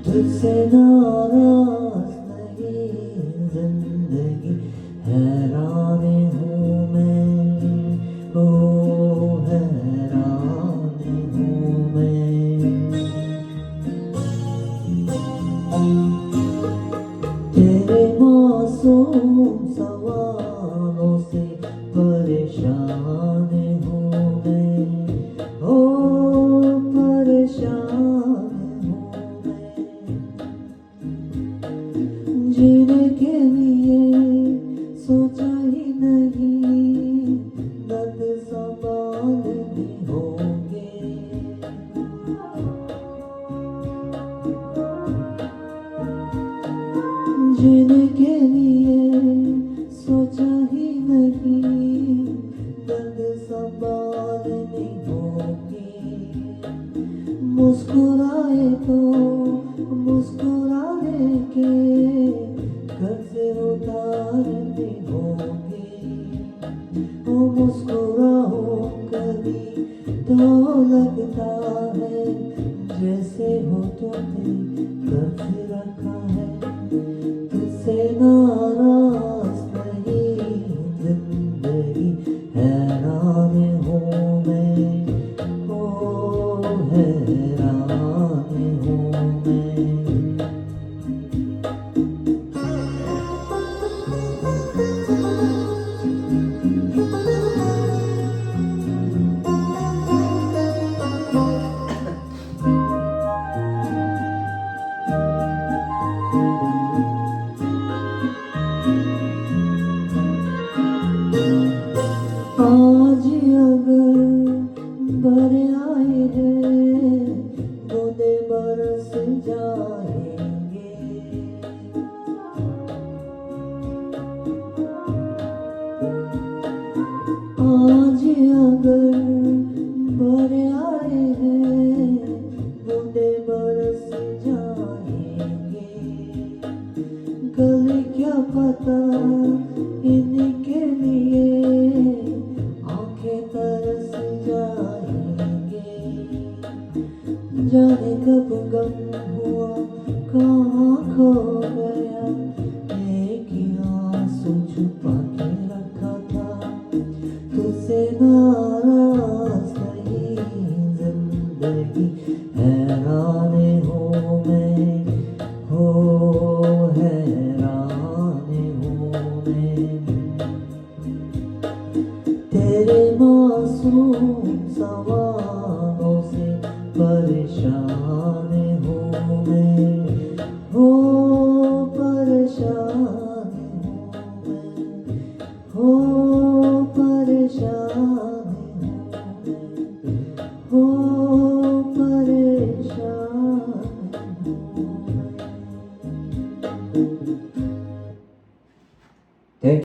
तुझसे नाराज नहीं जिंदगी, हैरान हूँ मैं, ओ हैरान हूँ मैं। तेरे मासूम सवालों से परेशान हूँ मैं, ओ परेशान हूँ मैं। जीने के लिए सोचा ही नहीं, दर्द संभालने होंगे। जीने के लिए सोचा ही नहीं, दर्द संभालने होंगे। मुस्कुराए तो मुस्कुराने के कर्ज उतारने होंगे। ओ मुस्कुराओ कभी तो लगता है जैसे हो तुमने कर्ज रखा है। तुझसे नाराज नहीं जिंदगी, हैरान हूँ मैं, ओ हैरान हूँ मैं। आज अगर बर आए हैं, बूंदे बरस जाएंगे। आज अगर बर आए हैं, बूंदे बरस जाएंगे। कल क्या पता इनके लिए आंखें तरस जाएंगे। जाने कब गम हुआ कहाँ खो गया, एक ही आंसू छुपा के रखा था। तुझसे नाराज नहीं जिंदगी, हैरान हूँ मैं, हो हैरान हूँ मैं। तेरे मासूम सवालों से परेशान